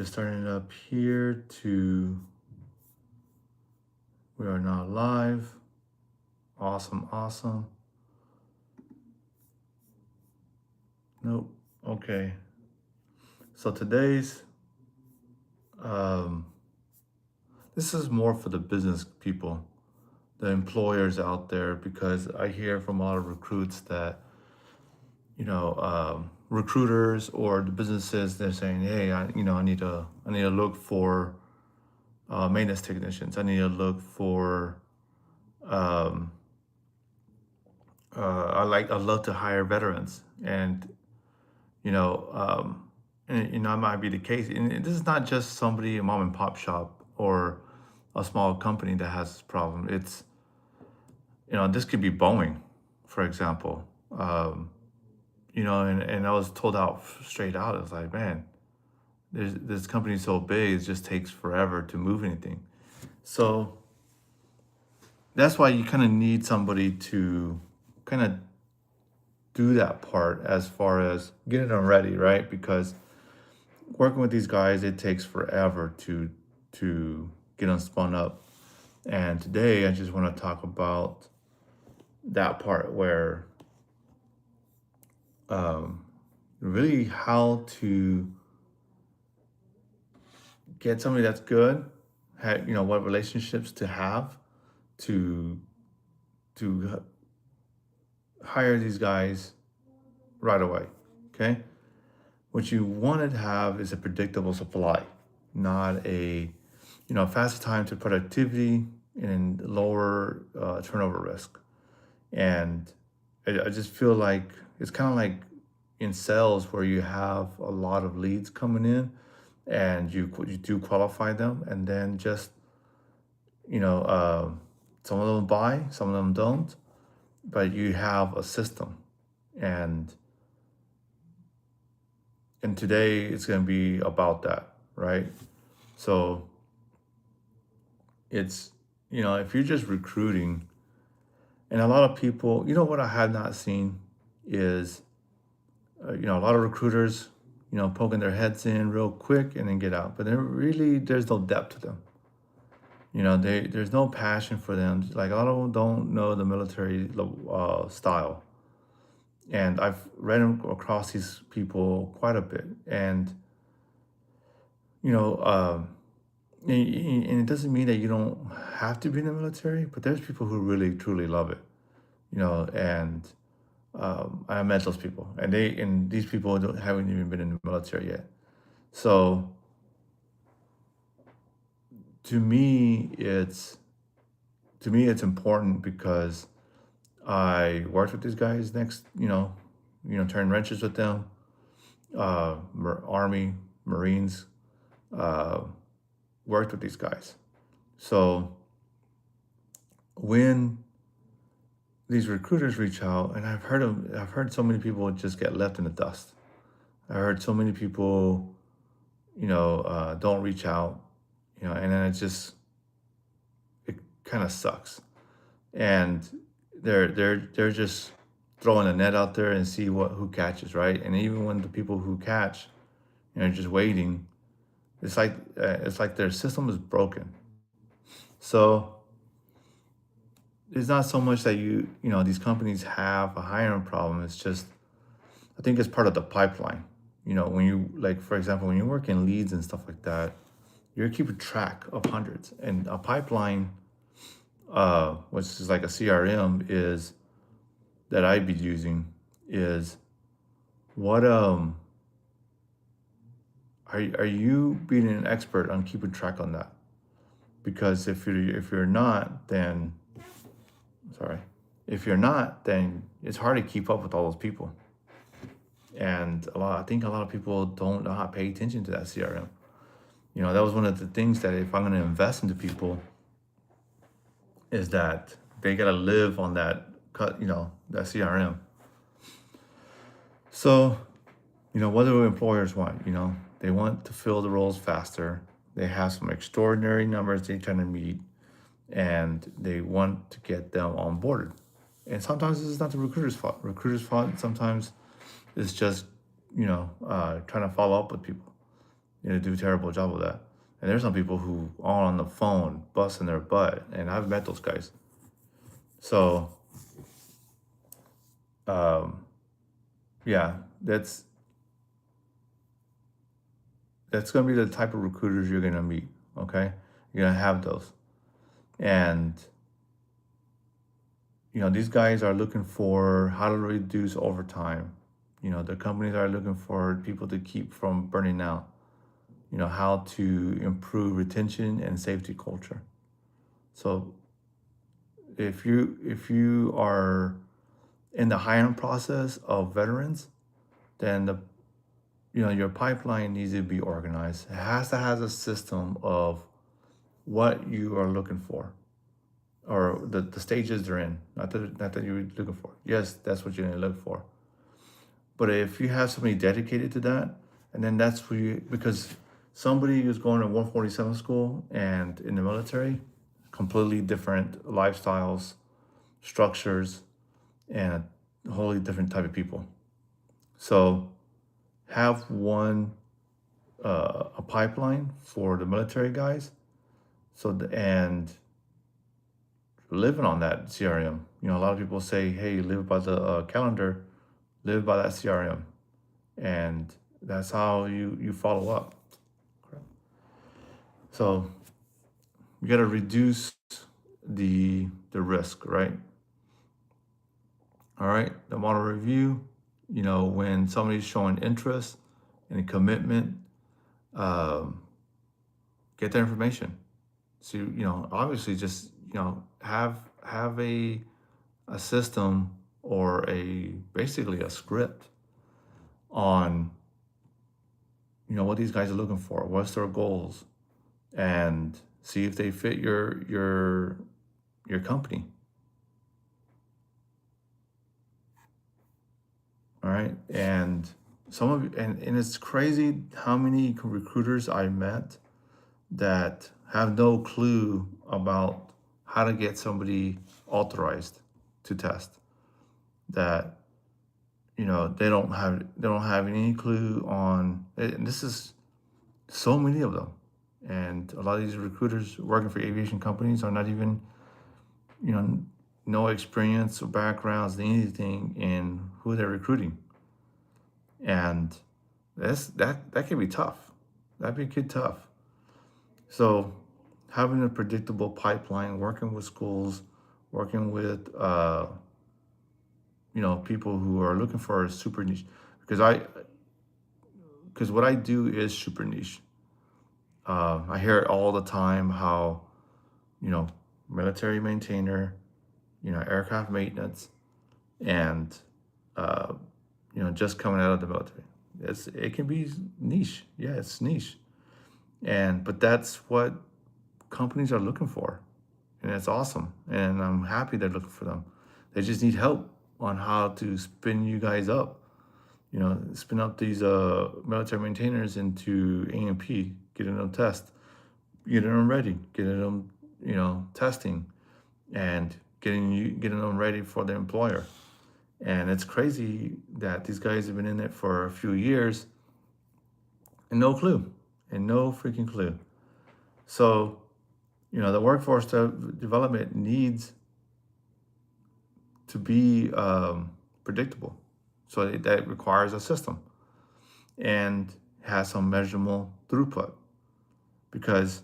Just starting it up here to, we are now live. Awesome, awesome. Nope. Okay. So today's, um, this is more for the business people, the employers out there, because I hear from a lot of recruits that, recruiters or the businesses, they're saying, hey, I need to look for maintenance technicians. I need to look for, um, I love to hire veterans, and you know, it might be the case. And this is not just somebody, a mom and pop shop or a small company that has this problem. It's, this could be Boeing, for example. And I was told out straight out, it's like, man, this company's so big, it just takes forever to move anything. So that's why you kind of need somebody to kind of do that part as far as getting them ready, right? Because working with these guys, it takes forever to get them spun up. And today, I just want to talk about that part where really how to get somebody that's good, what relationships to have to to hire these guys right away. Okay, what you want to have is a predictable supply, not a faster time to productivity and lower turnover risk. And I just feel like it's kind of like in sales where you have a lot of leads coming in, and you do qualify them, and then just you know uh, some of them buy, some of them don't, but you have a system. and and today it's going to be about that, right? So it's, if you're just recruiting, and a lot of people, what I have not seen is, a lot of recruiters, poking their heads in real quick and then get out. But there's no depth to them. There's no passion for them. Like, a lot of them don't know the military style. And I've read across these people quite a bit. And, you know, and it doesn't mean that you don't have to be in the military, but there's people who really, truly love it, and I met those people, and these people haven't even been in the military yet. So to me, it's important because I worked with these guys next, turn wrenches with them, Army, Marines, uh, worked with these guys. So when these recruiters reach out, and I've heard so many people just get left in the dust. I heard so many people, don't reach out, and then it kind of sucks. And they're just throwing a net out there and see who catches, right? And even when the people who catch, just waiting, it's like their system is broken. So it's not so much that these companies have a hiring problem. It's just, I think it's part of the pipeline. When you, like, for example, when you work in leads and stuff like that, you're keeping track of hundreds. And a pipeline, which is like a CRM, is that I'd be using, is what are you being an expert on keeping track on that? Because if you're not, then sorry, if you're not, then it's hard to keep up with all those people. And I think a lot of people don't know how to pay attention to that CRM. That was one of the things that, if I'm going to invest into people, is that they got to live on that that CRM. So, what do employers want? They want to fill the roles faster. They have some extraordinary numbers they're trying to meet, and they want to get them on board. And sometimes this is not the recruiter's fault. Sometimes it's just, trying to follow up with people. do a terrible job of that. And there's some people who are on the phone busting their butt, and I've met those guys. So, um, yeah, that's gonna be the type of recruiters you're gonna meet. Okay, you're gonna have those, and these guys are looking for how to reduce overtime. The companies are looking for people to keep from burning out. How to improve retention and safety culture. So if you are in the hiring process of veterans, then your pipeline needs to be organized. It has to have a system of what you are looking for, or the stages they're in. Not that you're looking for. Yes, that's what you're gonna look for. But if you have somebody dedicated to that, and then that's where because somebody who's going to 147 school and in the military, completely different lifestyles, structures, and a wholly different type of people. So have a pipeline for the military guys. And living on that CRM. A lot of people say, "Hey, live by the calendar, live by that CRM," and that's how you follow up. So you got to reduce the risk, right? All right, the model review. When somebody's showing interest and commitment, um, get their information. So obviously, just have a system, or basically a script on what these guys are looking for, what's their goals, and see if they fit your company. All right, and and it's crazy how many recruiters I met that have no clue about how to get somebody authorized to test. That they don't have any clue on, and this is so many of them. And a lot of these recruiters working for aviation companies are not even, you know, no experience or backgrounds, anything in who they're recruiting. And that can be tough. That'd be tough. So having a predictable pipeline, working with schools, working with people who are looking for a super niche, because what I do is super niche. I hear it all the time how you know military maintainer, aircraft maintenance, and uh, just coming out of the military. It can be niche. Yeah, it's niche, but that's what companies are looking for, and it's awesome. And I'm happy they're looking for them. They just need help on how to spin you guys up. Spin up these military maintainers into A&P, getting them test, getting them ready, getting them testing, and getting them ready for the employer. And it's crazy that these guys have been in it for a few years and no clue, and no freaking clue. So the workforce development needs to be predictable. So that requires a system and has some measurable throughput. Because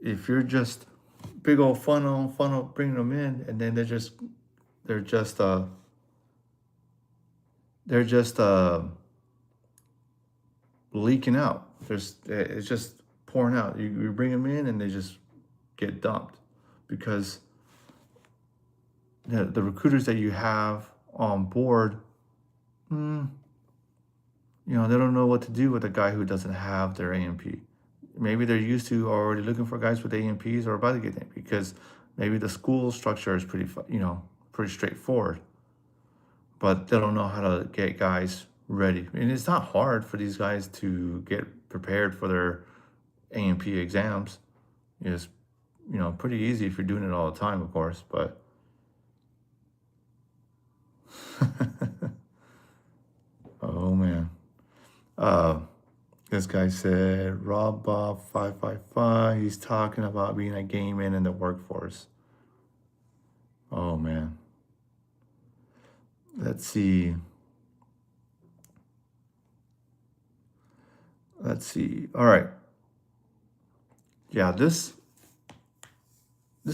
if you're just big old funnel bringing them in, and then they're just they're just leaking out. It's just pouring out. You bring them in and they just get dumped because the recruiters that you have on board, they don't know what to do with a guy who doesn't have their A&P. Maybe they're used to already looking for guys with A&Ps or about to get them because maybe the school structure is pretty straightforward, but they don't know how to get guys ready. And it's not hard for these guys to get prepared for their A&P exams. It's pretty easy if you're doing it all the time, of course, but oh man. This guy said, Rob Bob 555. He's talking about being a gay man in the workforce. Oh man. Let's see. Let's see. All right. Yeah, this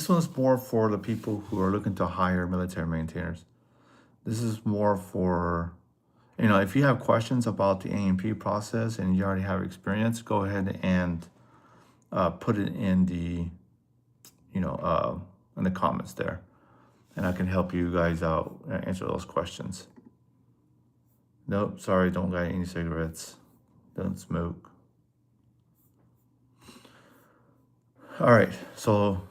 one's more for the people who are looking to hire military maintainers. This is more for, if you have questions about the A&P process and you already have experience, go ahead and put it in in the comments there, and I can help you guys out and answer those questions. Nope, sorry, don't got any cigarettes. Don't smoke. All right, so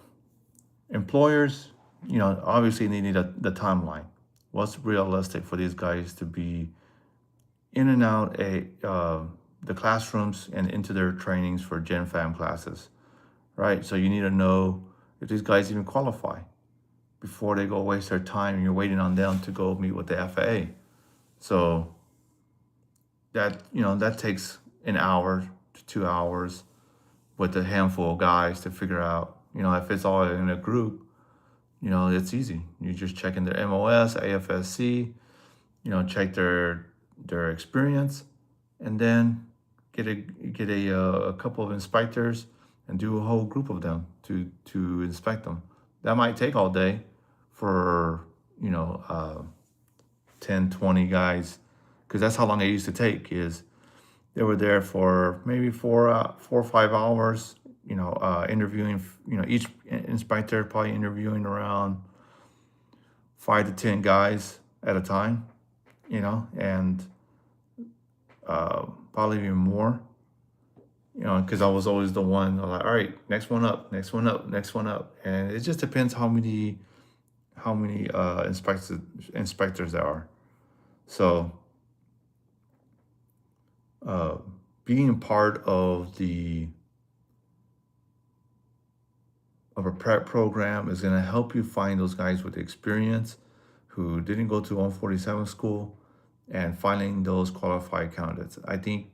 employers, obviously they need the timeline. What's realistic for these guys to be in and out the classrooms and into their trainings for Gen Fam classes, right? So you need to know if these guys even qualify before they go waste their time and you're waiting on them to go meet with the FAA. So that takes an hour to 2 hours with a handful of guys to figure out, if it's all in a group, it's easy. You just check in their MOS, AFSC, check their experience, and then get a couple of inspectors and do a whole group of them to inspect them. That might take all day for 10, 20 guys, because that's how long it used to take. Is they were there for maybe 4 or 5 hours, interviewing, each inspector probably interviewing around 5 to 10 guys at a time, and probably even more, because I was always the one like, all right, next one up, next one up, next one up, and it just depends how many inspectors there are. So being part of a prep program is going to help you find those guys with experience who didn't go to 147 school and finding those qualified candidates. I think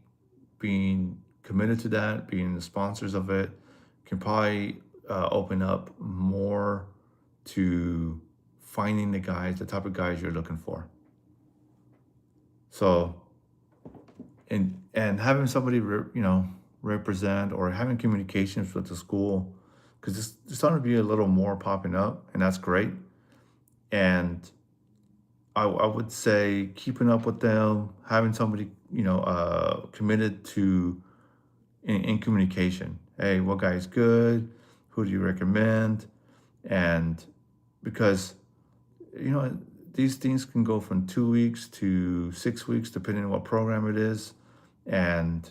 being committed to that, being the sponsors of it, can probably open up more to finding the type of guys you're looking for. So, and having somebody represent, or having communications with the school, because there's starting to be a little more popping up, and that's great. And I would say keeping up with them, having somebody committed to in communication. Hey, what guy's good? Who do you recommend? And because these things can go from 2 weeks to 6 weeks depending on what program it is, and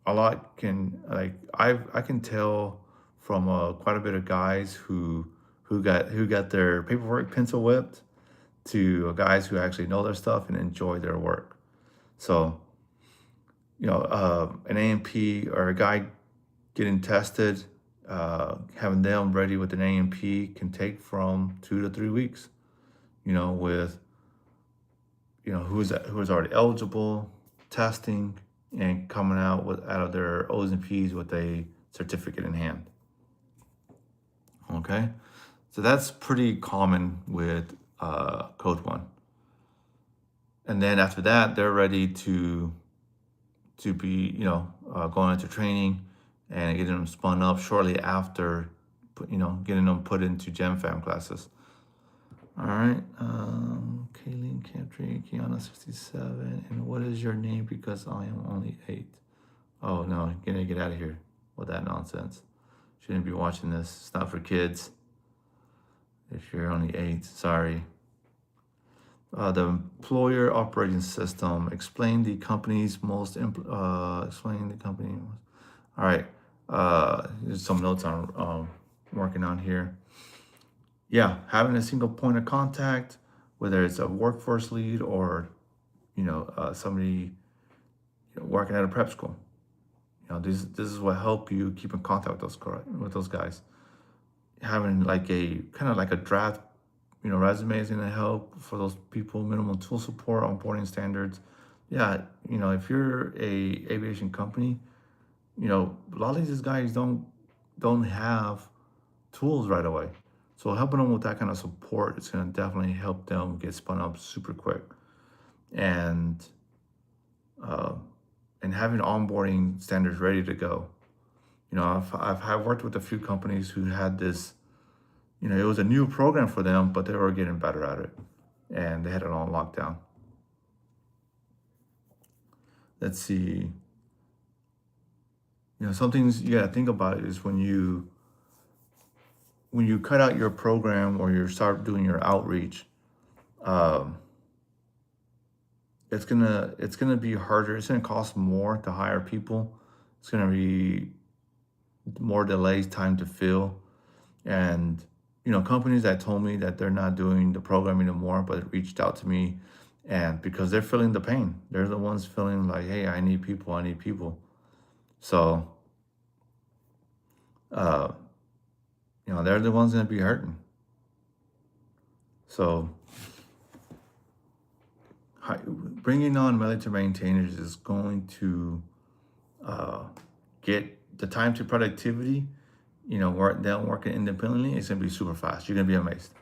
a lot can, like, I can tell from quite a bit of guys who got their paperwork pencil whipped to guys who actually know their stuff and enjoy their work. So an A&P or a guy getting tested, having them ready with an A&P can take from 2 to 3 weeks. With who's already eligible, testing, and coming out of their O's and P's with a certificate in hand. Okay, so that's pretty common with Code One. And then after that, they're ready to be going into training and getting them spun up shortly after, getting them put into Gen Fam classes. All right, Kayleen Cantry, Kiana 67, and what is your name? Because I am only 8. Oh no, gonna get out of here with that nonsense. Shouldn't be watching this. It's not for kids. If you're only 8, sorry. The employer operating system. Explain the company's most. Explain the company. All right. There's some notes I'm working on here. Yeah, having a single point of contact, whether it's a workforce lead or somebody working at a prep school. This is what help you keep in contact with those guys. Having like a kind of like a draft, resume is going to help for those people. Minimum tool support, onboarding standards, yeah, if you're a aviation company, a lot of these guys don't have tools right away. So helping them with that kind of support is going to definitely help them get spun up super quick. And uh, and having onboarding standards ready to go. I've worked with a few companies who had this. It was a new program for them, but they were getting better at it, and they had it on lockdown. Let's see. Some things you gotta think about is when you cut out your program or you start doing your outreach, um, it's gonna be harder. It's gonna cost more to hire people. It's gonna be more delays, time to fill, and companies that told me that they're not doing the program anymore, but reached out to me, and because they're feeling the pain, they're the ones feeling like, hey, I need people, I need people. So, uh, they're the ones gonna be hurting. So bringing on military maintainers is going to uh, get the time to productivity. Work them working independently. It's gonna be super fast. You're gonna be amazed.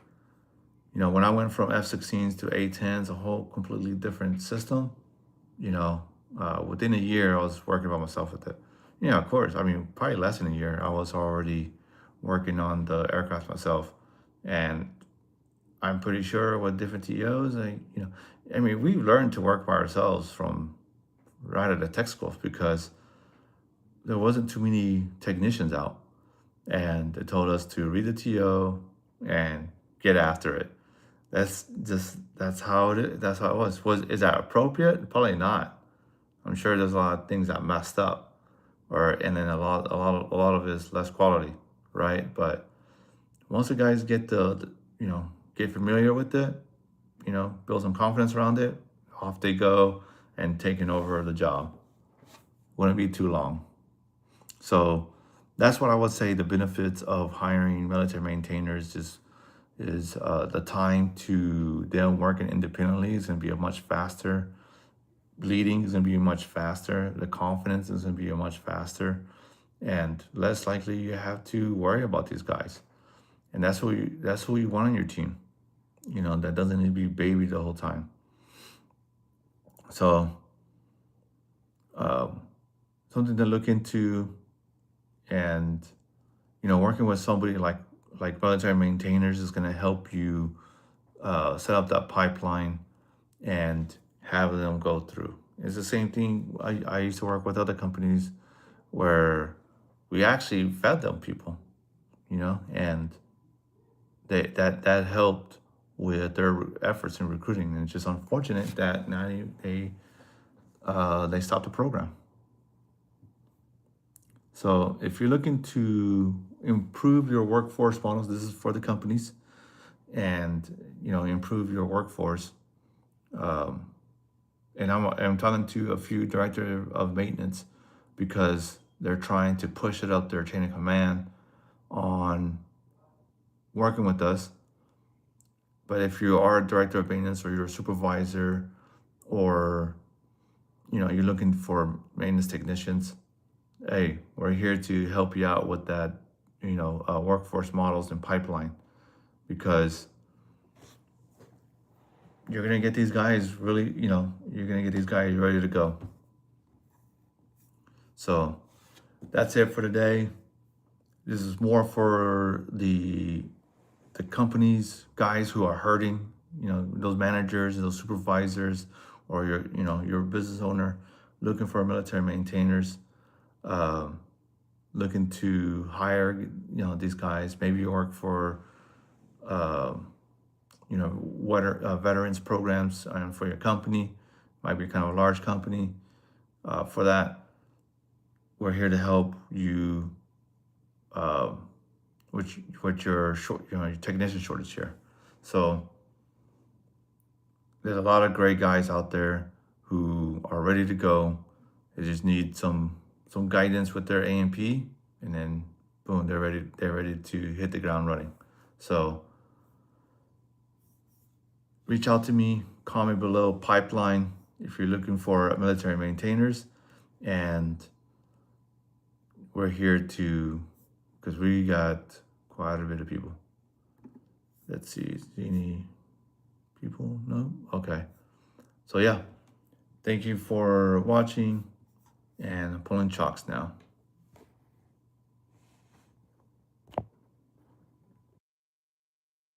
When I went from F-16s to A-10s, a whole completely different system. You know, within a year, I was working by myself with it. Of course. I mean, probably less than a year, I was already working on the aircraft myself, and I'm pretty sure with different TOs, I mean, we learned to work by ourselves from right at the tech schools because there wasn't too many technicians out, and they told us to read the TO and get after it. That's how it is. That's how it was. Is that appropriate? Probably not. I'm sure there's a lot of things that messed up, and then a lot of it is less quality, right? But once the guys get get familiar with it, build some confidence around it, off they go and taking over the job. Wouldn't be too long. So that's what I would say. The benefits of hiring military maintainers is the time to them working independently is going to be a much faster. Bleeding is going to be much faster. The confidence is going to be a much faster, and less likely you have to worry about these guys. And that's who you want on your team. That doesn't need to be baby the whole time. So um, something to look into, and working with somebody like military maintainers is going to help you set up that pipeline and have them go through. It's the same thing. I used to work with other companies where we actually fed them people, and that helped with their efforts in recruiting. And it's just unfortunate that now they stopped the program. So if you're looking to improve your workforce models, this is for the companies, and improve your workforce. Um, and I'm talking to a few director of maintenance because they're trying to push it up their chain of command on working with us. But if you are a director of maintenance or you're a supervisor, or you're looking for maintenance technicians, hey, we're here to help you out with that, workforce models and pipeline, because you're gonna get these guys really, you're gonna get these guys ready to go. So that's it for today. This is more for the companies, guys who are hurting, those managers, those supervisors, or your business owner looking for military maintainers, um, looking to hire, these guys. Maybe you work for, um, what are veterans programs for your company. Might be kind of a large company. For that, we're here to help you, um, with your your technician shortage here. So there's a lot of great guys out there who are ready to go. They just need some guidance with their A&P, and then boom, they're ready to hit the ground running. So reach out to me, comment below, pipeline, if you're looking for military maintainers, and we're here to, because we got quite a bit of people. Let's see, any people? No? Okay. So yeah, thank you for watching, and I'm pulling chalks now.